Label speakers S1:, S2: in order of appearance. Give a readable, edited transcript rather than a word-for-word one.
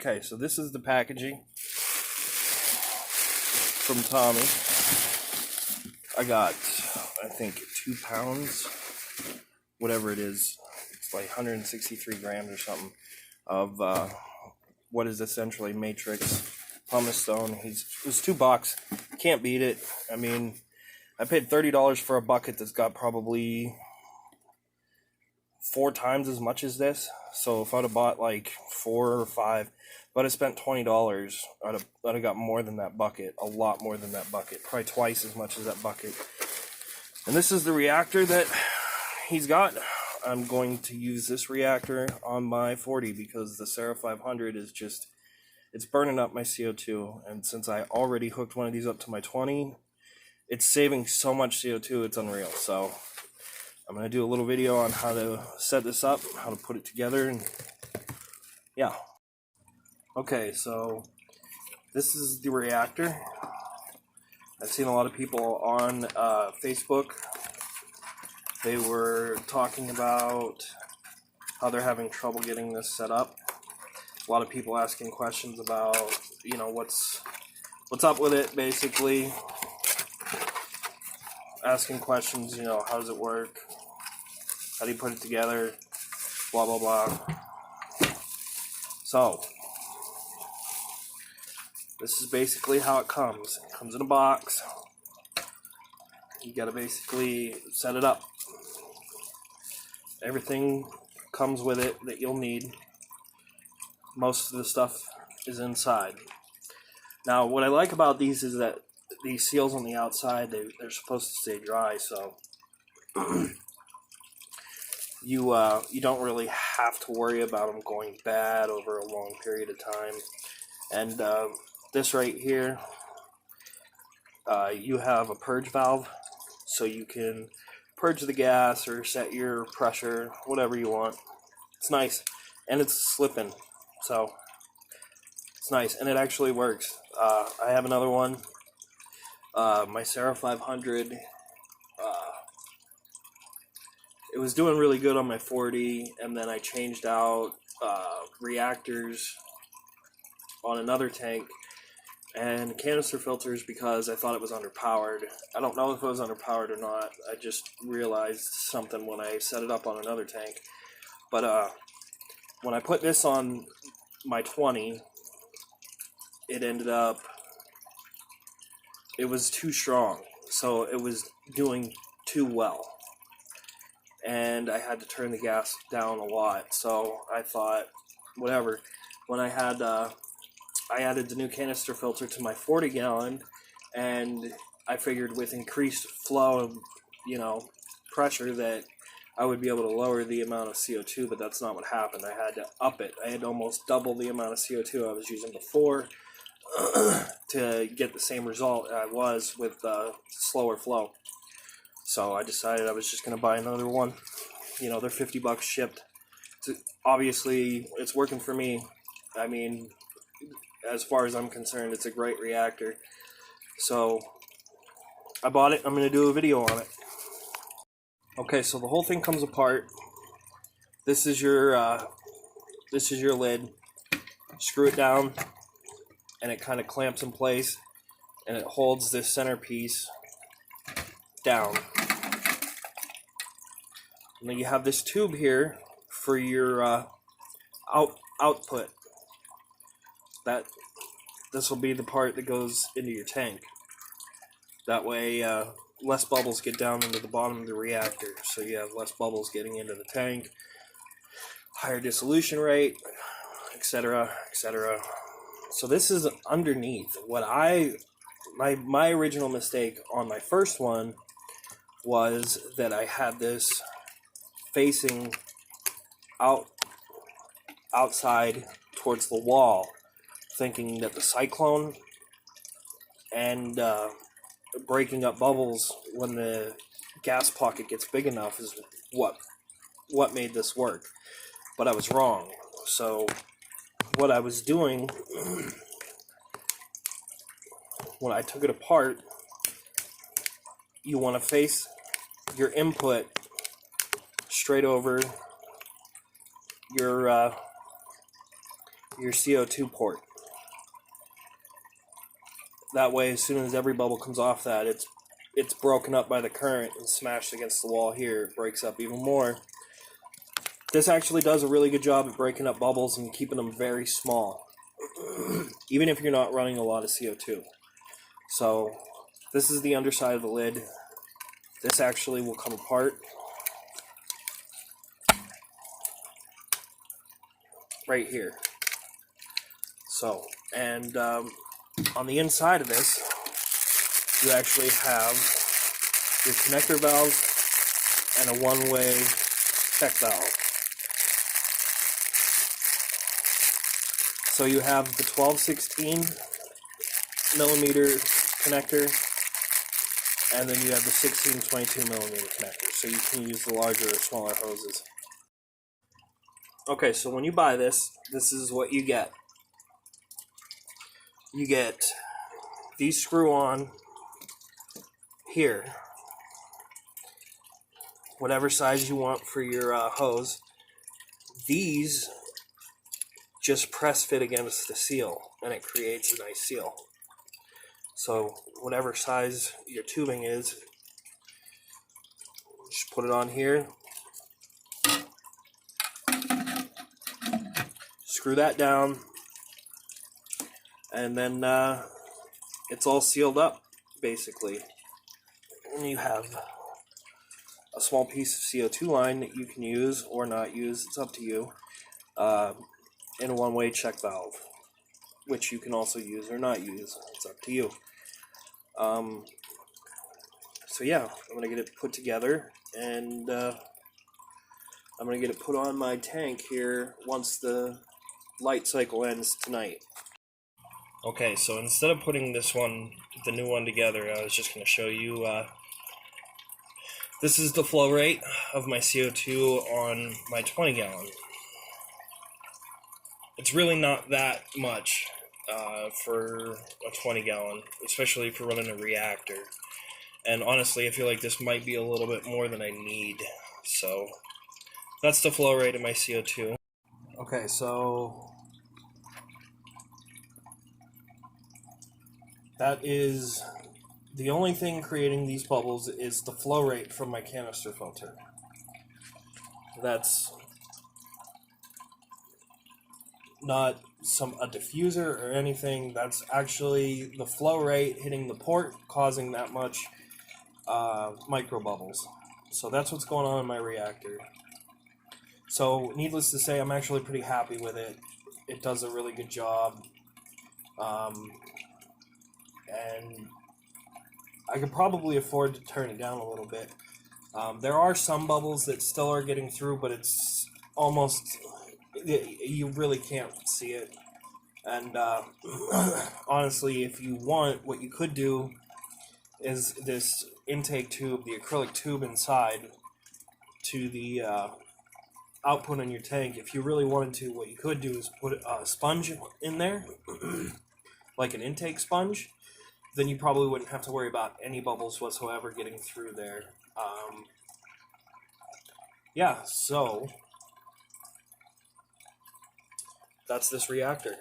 S1: Okay, so this is the packaging from Tommy. I got, I think, 2 pounds, whatever it is. It's like 163 grams or something of what is essentially matrix pumice stone. It was $2. Can't beat it. I mean, I paid $30 for a bucket that's got probably 4 times as much as this. So if I'd have bought like 4 or 5, but I spent $20, I'd have got more than that bucket, a lot more than that bucket, probably twice as much as that bucket. And this is the reactor that he's got. I'm going to use this reactor on my 40 because the Sarah 500 is just, it's burning up my CO2. And since I already hooked one of these up to my 20, it's saving so much CO2, it's unreal. So I'm going to do a little video on how to set this up, how to put it together, and yeah. Okay, so this is the reactor. I've seen a lot of people on Facebook. They were talking about how they're having trouble getting this set up. A lot of people asking questions about, you know, what's up with it, basically. Asking questions, you know, how does it work? How do you put it together? Blah, blah, blah. So, this is basically how it comes. It comes in a box. You gotta basically set it up. Everything comes with it that you'll need. Most of the stuff is inside. Now, what I like about these is that these seals on the outside, they're supposed to stay dry, so you don't really have to worry about them going bad over a long period of time. And this right here, you have a purge valve, so you can purge the gas or set your pressure, whatever you want. It's nice, and it's slipping, so it's nice, and it actually works. I have another one, my Sarah 500. It was doing really good on my 40, and then I changed out reactors on another tank and canister filters because I thought it was underpowered. I don't know if it was underpowered or not. I just realized something when I set it up on another tank. But when I put this on my 20, it ended up, it was too strong. So it was doing too well. And I had to turn the gas down a lot. So I thought, whatever. When I had, I added the new canister filter to my 40 gallon, and I figured with increased flow of, you know, pressure that I would be able to lower the amount of CO2, but that's not what happened. I had to up it. I had to almost double the amount of CO2 I was using before to get the same result I was with slower flow. So I decided I was just going to buy another one. You know, they're $50 shipped. Obviously, it's working for me. I mean, as far as I'm concerned, it's a great reactor. So I bought it. I'm going to do a video on it. Okay, so the whole thing comes apart. This is your lid. Screw it down, and it kind of clamps in place, and it holds this centerpiece down. And then you have this tube here for your output. This will be the part that goes into your tank. That way, less bubbles get down into the bottom of the reactor, so you have less bubbles getting into the tank, higher dissolution rate, etc., etc. So this is underneath. My original mistake on my first one was that I had this facing outside towards the wall, thinking that the cyclone and breaking up bubbles when the gas pocket gets big enough is what made this work. But I was wrong. So what I was doing when I took it apart, you want to face your input straight over your your CO2 port. That way, as soon as every bubble comes off that, it's broken up by the current and smashed against the wall here. It breaks up even more. This actually does a really good job at breaking up bubbles and keeping them very small, even if you're not running a lot of CO2. So this is the underside of the lid. This actually will come apart right here. So, and on the inside of this, you actually have your connector valve and a one-way check valve. So you have the 12-16 millimeter connector, and then you have the 16-22 millimeter connector. So you can use the larger or smaller hoses. Okay, so when you buy this, this is what you get. You get these screw-on here, whatever size you want for your hose. These just press fit against the seal, and it creates a nice seal. So whatever size your tubing is, just put it on here, screw that down, and then it's all sealed up, basically. And you have a small piece of CO2 line that you can use or not use, it's up to you, and a one-way check valve, which you can also use or not use, it's up to you. So yeah, I'm going to get it put together, and I'm going to get it put on my tank here once the light cycle ends tonight. Okay, so instead of putting this one, the new one together, I was just going to show you, this is the flow rate of my CO2 on my 20 gallon. It's really not that much for a 20 gallon, especially if you're running a reactor. And honestly, I feel like this might be a little bit more than I need. So that's the flow rate of my CO2. Okay, so that is the only thing creating these bubbles is the flow rate from my canister filter. That's not a diffuser or anything. That's actually the flow rate hitting the port causing that much micro bubbles. So that's what's going on in my reactor. So needless to say, I'm actually pretty happy with it. It does a really good job. And I could probably afford to turn it down a little bit. There are some bubbles that still are getting through, but it's almost, you really can't see it. And honestly, if you want, what you could do is this intake tube, the acrylic tube inside to the output in your tank. If you really wanted to, what you could do is put a sponge in there, like an intake sponge. Then you probably wouldn't have to worry about any bubbles whatsoever getting through there. Yeah, so that's this reactor.